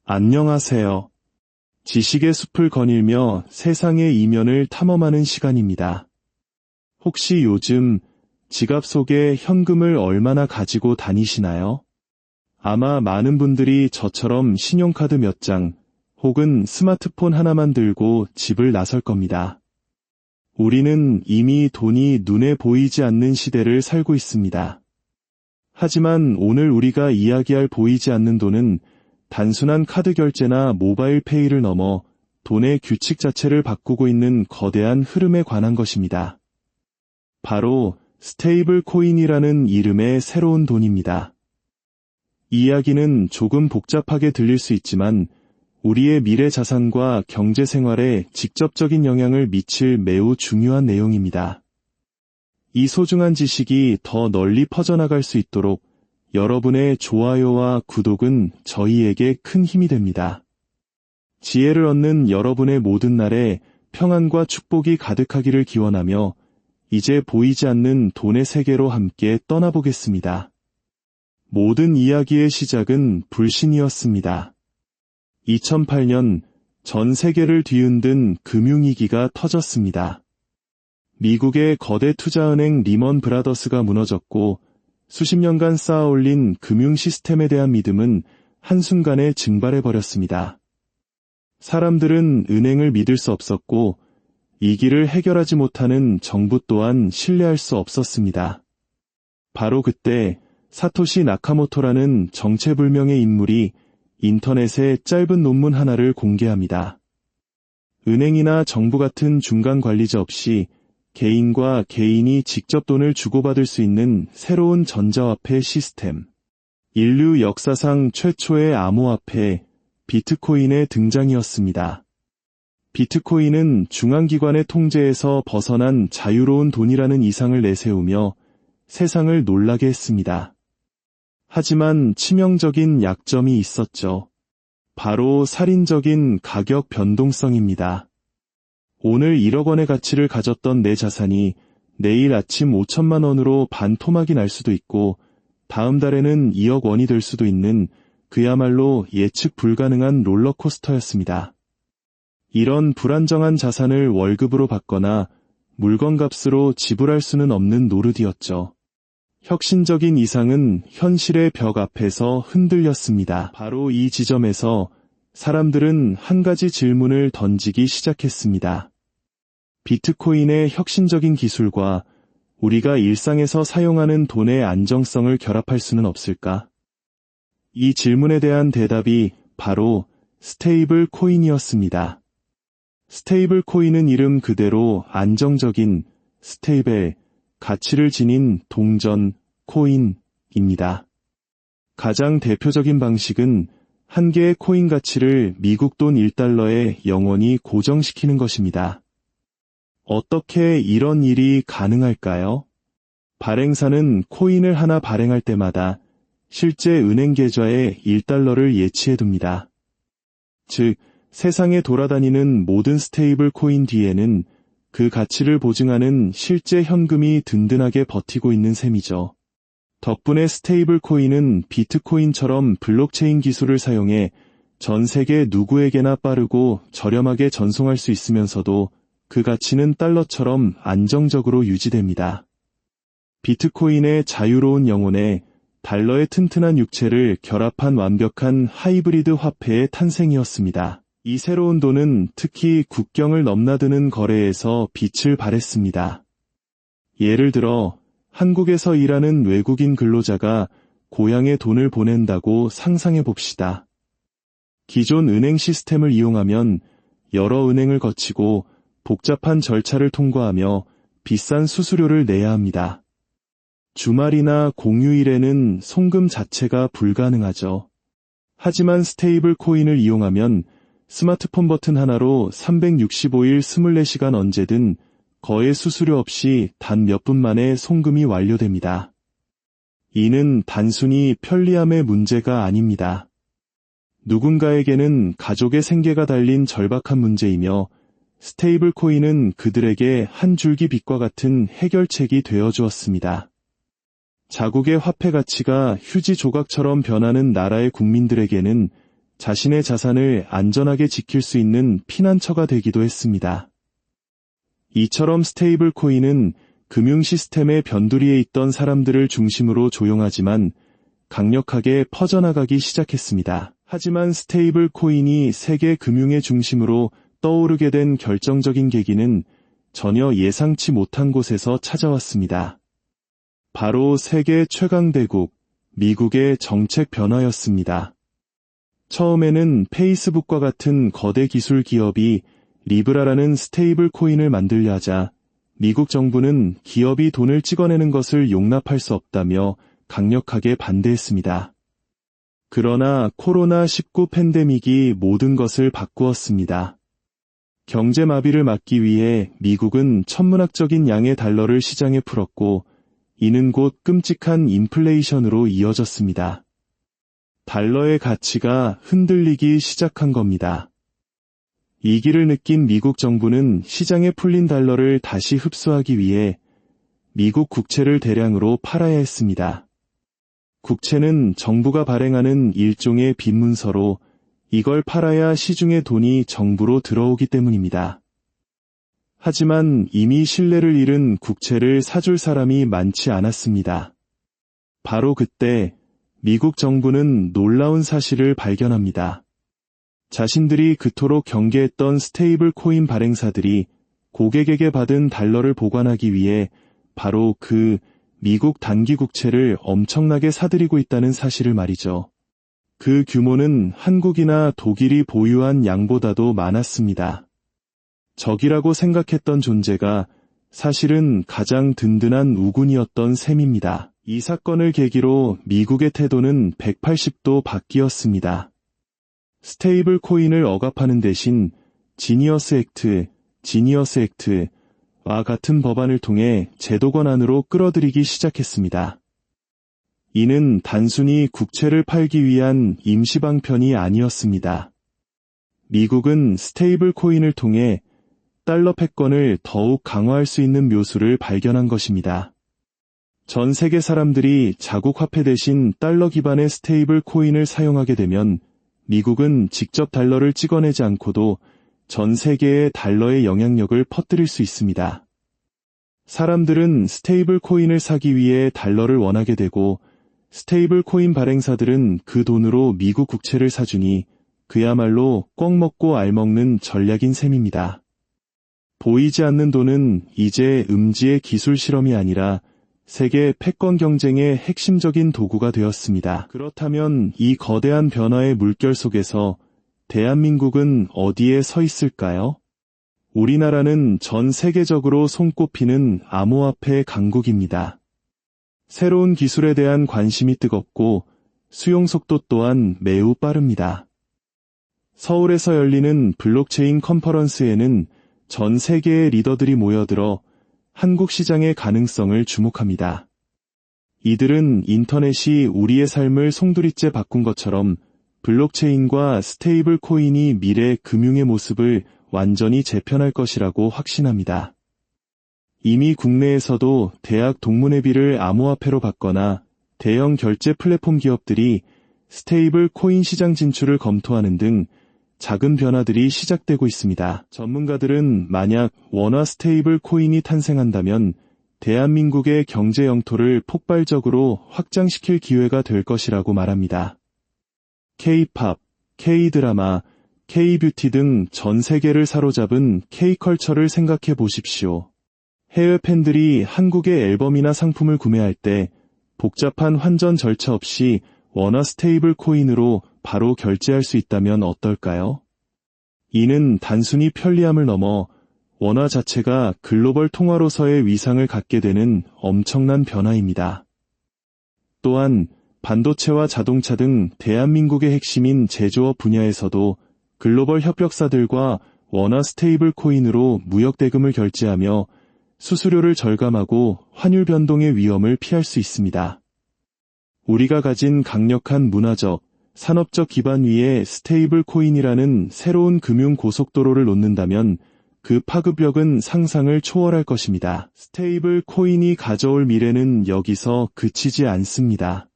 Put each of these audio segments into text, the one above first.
안녕하세요. 지식의 숲을 거닐며 세상의 이면을 탐험하는 시간입니다. 혹시 요즘 지갑 속에 현금을 얼마나 가지고 다니시나요? 아마 많은 분들이 저처럼 신용카드 몇 장 혹은 스마트폰 하나만 들고 집을 나설 겁니다. 우리는 이미 돈이 눈에 보이지 않는 시대를 살고 있습니다. 하지만 오늘 우리가 이야기할 보이지 않는 돈은 단순한 카드 결제나 모바일 페이를 넘어 돈의 규칙 자체를 바꾸고 있는 거대한 흐름에 관한 것입니다. 바로 스테이블 코인이라는 이름의 새로운 돈입니다. 이야기는 조금 복잡하게 들릴 수 있지만 우리의 미래 자산과 경제 생활에 직접적인 영향을 미칠 매우 중요한 내용입니다. 이 소중한 지식이 더 널리 퍼져나갈 수 있도록 여러분의 좋아요와 구독은 저희에게 큰 힘이 됩니다. 지혜를 얻는 여러분의 모든 날에 평안과 축복이 가득하기를 기원하며 이제 보이지 않는 돈의 세계로 함께 떠나보겠습니다. 모든 이야기의 시작은 불신이었습니다. 2008년 전 세계를 뒤흔든 금융위기가 터졌습니다. 미국의 거대 투자은행 리먼 브라더스가 무너졌고 수십 년간 쌓아올린 금융 시스템에 대한 믿음은 한순간에 증발해버렸습니다. 사람들은 은행을 믿을 수 없었고 위기를 해결하지 못하는 정부 또한 신뢰할 수 없었습니다. 바로 그때 사토시 나카모토라는 정체불명의 인물이 인터넷에 짧은 논문 하나를 공개합니다. 은행이나 정부 같은 중간 관리자 없이 개인과 개인이 직접 돈을 주고받을 수 있는 새로운 전자화폐 시스템. 인류 역사상 최초의 암호화폐, 비트코인의 등장이었습니다. 비트코인은 중앙기관의 통제에서 벗어난 자유로운 돈이라는 이상을 내세우며 세상을 놀라게 했습니다. 하지만 치명적인 약점이 있었죠. 바로 살인적인 가격 변동성입니다. 오늘 1억 원의 가치를 가졌던 내 자산이 내일 아침 5천만 원으로 반토막이 날 수도 있고 다음 달에는 2억 원이 될 수도 있는 그야말로 예측 불가능한 롤러코스터였습니다. 이런 불안정한 자산을 월급으로 받거나 물건값으로 지불할 수는 없는 노릇이었죠. 혁신적인 이상은 현실의 벽 앞에서 흔들렸습니다. 바로 이 지점에서 사람들은 한 가지 질문을 던지기 시작했습니다. 비트코인의 혁신적인 기술과 우리가 일상에서 사용하는 돈의 안정성을 결합할 수는 없을까? 이 질문에 대한 대답이 바로 스테이블 코인이었습니다. 스테이블 코인은 이름 그대로 안정적인 스테이블, 가치를 지닌 동전, 코인입니다. 가장 대표적인 방식은 한 개의 코인 가치를 미국 돈 1달러에 영원히 고정시키는 것입니다. 어떻게 이런 일이 가능할까요? 발행사는 코인을 하나 발행할 때마다 실제 은행 계좌에 1달러를 예치해둡니다. 즉, 세상에 돌아다니는 모든 스테이블 코인 뒤에는 그 가치를 보증하는 실제 현금이 든든하게 버티고 있는 셈이죠. 덕분에 스테이블 코인은 비트코인처럼 블록체인 기술을 사용해 전 세계 누구에게나 빠르고 저렴하게 전송할 수 있으면서도 그 가치는 달러처럼 안정적으로 유지됩니다. 비트코인의 자유로운 영혼에 달러의 튼튼한 육체를 결합한 완벽한 하이브리드 화폐의 탄생이었습니다. 이 새로운 돈은 특히 국경을 넘나드는 거래에서 빛을 발했습니다. 예를 들어 한국에서 일하는 외국인 근로자가 고향에 돈을 보낸다고 상상해 봅시다. 기존 은행 시스템을 이용하면 여러 은행을 거치고 복잡한 절차를 통과하며 비싼 수수료를 내야 합니다. 주말이나 공휴일에는 송금 자체가 불가능하죠. 하지만 스테이블 코인을 이용하면 스마트폰 버튼 하나로 365일 24시간 언제든 거래 수수료 없이 단 몇 분 만에 송금이 완료됩니다. 이는 단순히 편리함의 문제가 아닙니다. 누군가에게는 가족의 생계가 달린 절박한 문제이며 스테이블 코인은 그들에게 한 줄기 빛과 같은 해결책이 되어 주었습니다. 자국의 화폐 가치가 휴지 조각처럼 변하는 나라의 국민들에게는 자신의 자산을 안전하게 지킬 수 있는 피난처가 되기도 했습니다. 이처럼 스테이블 코인은 금융 시스템의 변두리에 있던 사람들을 중심으로 조용하지만 강력하게 퍼져나가기 시작했습니다. 하지만 스테이블 코인이 세계 금융의 중심으로 떠오르게 된 결정적인 계기는 전혀 예상치 못한 곳에서 찾아왔습니다. 바로 세계 최강대국, 미국의 정책 변화였습니다. 처음에는 페이스북과 같은 거대 기술 기업이 리브라라는 스테이블 코인을 만들려 하자 미국 정부는 기업이 돈을 찍어내는 것을 용납할 수 없다며 강력하게 반대했습니다. 그러나 코로나19 팬데믹이 모든 것을 바꾸었습니다. 경제 마비를 막기 위해 미국은 천문학적인 양의 달러를 시장에 풀었고 이는 곧 끔찍한 인플레이션으로 이어졌습니다. 달러의 가치가 흔들리기 시작한 겁니다. 이 길을 느낀 미국 정부는 시장에 풀린 달러를 다시 흡수하기 위해 미국 국채를 대량으로 팔아야 했습니다. 국채는 정부가 발행하는 일종의 빈문서로 이걸 팔아야 시중에 돈이 정부로 들어오기 때문입니다. 하지만 이미 신뢰를 잃은 국채를 사줄 사람이 많지 않았습니다. 바로 그때 미국 정부는 놀라운 사실을 발견합니다. 자신들이 그토록 경계했던 스테이블 코인 발행사들이 고객에게 받은 달러를 보관하기 위해 바로 그 미국 단기 국채를 엄청나게 사들이고 있다는 사실을 말이죠. 그 규모는 한국이나 독일이 보유한 양보다도 많았습니다. 적이라고 생각했던 존재가 사실은 가장 든든한 우군이었던 셈입니다. 이 사건을 계기로 미국의 태도는 180도 바뀌었습니다. 스테이블 코인을 억압하는 대신 지니어스 액트와 같은 법안을 통해 제도권 안으로 끌어들이기 시작했습니다. 이는 단순히 국채를 팔기 위한 임시 방편이 아니었습니다. 미국은 스테이블 코인을 통해 달러 패권을 더욱 강화할 수 있는 묘수를 발견한 것입니다. 전 세계 사람들이 자국 화폐 대신 달러 기반의 스테이블 코인을 사용하게 되면 미국은 직접 달러를 찍어내지 않고도 전 세계에 달러의 영향력을 퍼뜨릴 수 있습니다. 사람들은 스테이블 코인을 사기 위해 달러를 원하게 되고 스테이블 코인 발행사들은 그 돈으로 미국 국채를 사주니 그야말로 꿩 먹고 알 먹는 전략인 셈입니다. 보이지 않는 돈은 이제 음지의 기술 실험이 아니라 세계 패권 경쟁의 핵심적인 도구가 되었습니다. 그렇다면 이 거대한 변화의 물결 속에서 대한민국은 어디에 서 있을까요? 우리나라는 전 세계적으로 손꼽히는 암호화폐 강국입니다. 새로운 기술에 대한 관심이 뜨겁고 수용 속도 또한 매우 빠릅니다. 서울에서 열리는 블록체인 컨퍼런스에는 전 세계의 리더들이 모여들어 한국 시장의 가능성을 주목합니다. 이들은 인터넷이 우리의 삶을 송두리째 바꾼 것처럼 블록체인과 스테이블 코인이 미래 금융의 모습을 완전히 재편할 것이라고 확신합니다. 이미 국내에서도 대학 동문회비를 암호화폐로 받거나 대형 결제 플랫폼 기업들이 스테이블 코인 시장 진출을 검토하는 등 작은 변화들이 시작되고 있습니다. 전문가들은 만약 원화 스테이블 코인이 탄생한다면 대한민국의 경제 영토를 폭발적으로 확장시킬 기회가 될 것이라고 말합니다. K-팝, K-드라마, K-뷰티 등 전 세계를 사로잡은 K-컬처를 생각해 보십시오. 해외 팬들이 한국의 앨범이나 상품을 구매할 때 복잡한 환전 절차 없이 원화 스테이블 코인으로 바로 결제할 수 있다면 어떨까요? 이는 단순히 편리함을 넘어 원화 자체가 글로벌 통화로서의 위상을 갖게 되는 엄청난 변화입니다. 또한 반도체와 자동차 등 대한민국의 핵심인 제조업 분야에서도 글로벌 협력사들과 원화 스테이블 코인으로 무역 대금을 결제하며 수수료를 절감하고 환율 변동의 위험을 피할 수 있습니다. 우리가 가진 강력한 문화적, 산업적 기반 위에 스테이블 코인이라는 새로운 금융 고속도로를 놓는다면 그 파급력은 상상을 초월할 것입니다. 스테이블 코인이 가져올 미래는 여기서 그치지 않습니다.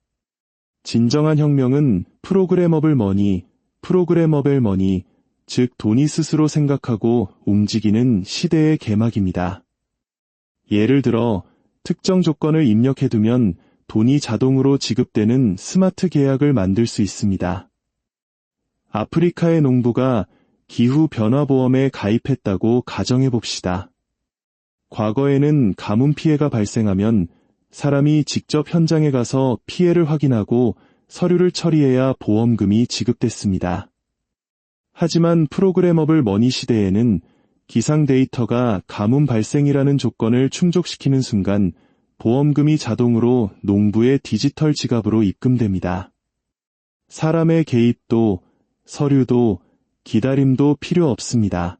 진정한 혁명은 프로그래머블 머니, 프로그래머벨 머니, 즉 돈이 스스로 생각하고 움직이는 시대의 개막입니다. 예를 들어 특정 조건을 입력해두면 돈이 자동으로 지급되는 스마트 계약을 만들 수 있습니다. 아프리카의 농부가 기후변화보험에 가입했다고 가정해봅시다. 과거에는 가뭄 피해가 발생하면 사람이 직접 현장에 가서 피해를 확인하고 서류를 처리해야 보험금이 지급됐습니다. 하지만 프로그래머블 머니 시대에는 기상 데이터가 가뭄 발생이라는 조건을 충족시키는 순간 보험금이 자동으로 농부의 디지털 지갑으로 입금됩니다. 사람의 개입도, 서류도, 기다림도 필요 없습니다.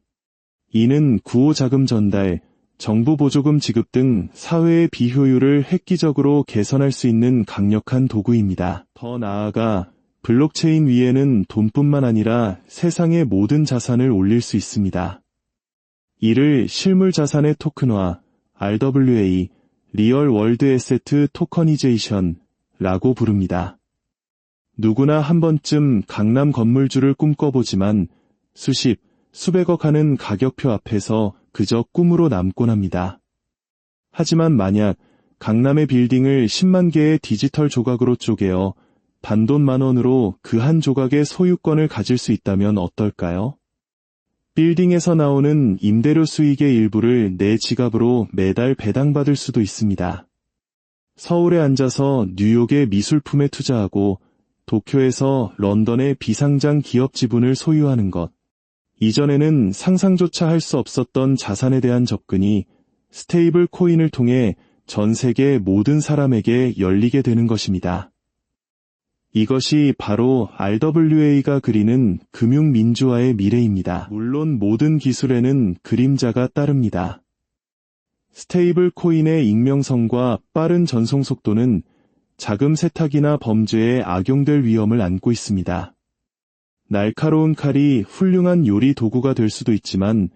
이는 구호자금 전달, 정부 보조금 지급 등 사회의 비효율을 획기적으로 개선할 수 있는 강력한 도구입니다. 더 나아가 블록체인 위에는 돈뿐만 아니라 세상의 모든 자산을 올릴 수 있습니다. 이를 실물 자산의 토큰화, RWA, 리얼 월드 에세트 토커니제이션라고 부릅니다. 누구나 한 번쯤 강남 건물주를 꿈꿔보지만 수백억 하는 가격표 앞에서 그저 꿈으로 남곤 합니다. 하지만 만약 강남의 빌딩을 10만 개의 디지털 조각으로 쪼개어 단돈 10,000원으로 그 한 조각의 소유권을 가질 수 있다면 어떨까요? 빌딩에서 나오는 임대료 수익의 일부를 내 지갑으로 매달 배당받을 수도 있습니다. 서울에 앉아서 뉴욕의 미술품에 투자하고 도쿄에서 런던의 비상장 기업 지분을 소유하는 것. 이전에는 상상조차 할 수 없었던 자산에 대한 접근이 스테이블 코인을 통해 전 세계 모든 사람에게 열리게 되는 것입니다. 이것이 바로 RWA가 그리는 금융민주화의 미래입니다. 물론 모든 기술에는 그림자가 따릅니다. 스테이블 코인의 익명성과 빠른 전송 속도는 자금 세탁이나 범죄에 악용될 위험을 안고 있습니다. 날카로운 칼이 훌륭한 요리 도구가 될 수도 있지만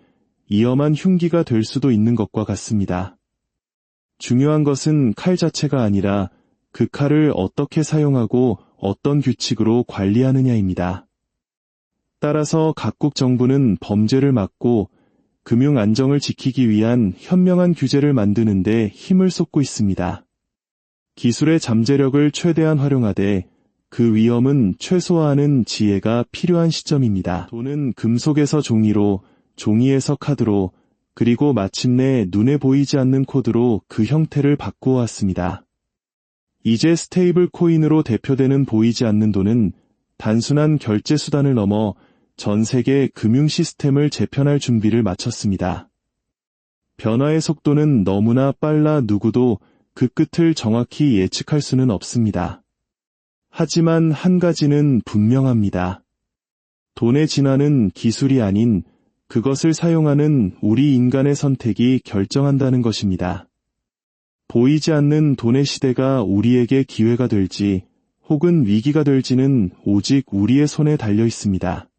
위험한 흉기가 될 수도 있는 것과 같습니다. 중요한 것은 칼 자체가 아니라 그 칼을 어떻게 사용하고 어떤 규칙으로 관리하느냐입니다. 따라서 각국 정부는 범죄를 막고 금융 안정을 지키기 위한 현명한 규제를 만드는 데 힘을 쏟고 있습니다. 기술의 잠재력을 최대한 활용하되 그 위험은 최소화하는 지혜가 필요한 시점입니다. 돈은 금속에서 종이로, 종이에서 카드로, 그리고 마침내 눈에 보이지 않는 코드로 그 형태를 바꾸어 왔습니다. 이제 스테이블 코인으로 대표되는 보이지 않는 돈은 단순한 결제 수단을 넘어 전 세계 금융 시스템을 재편할 준비를 마쳤습니다. 변화의 속도는 너무나 빨라 누구도 그 끝을 정확히 예측할 수는 없습니다. 하지만 한 가지는 분명합니다. 돈의 진화는 기술이 아닌 그것을 사용하는 우리 인간의 선택이 결정한다는 것입니다. 보이지 않는 돈의 시대가 우리에게 기회가 될지 혹은 위기가 될지는 오직 우리의 손에 달려 있습니다.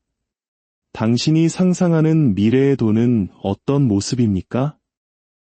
당신이 상상하는 미래의 돈은 어떤 모습입니까?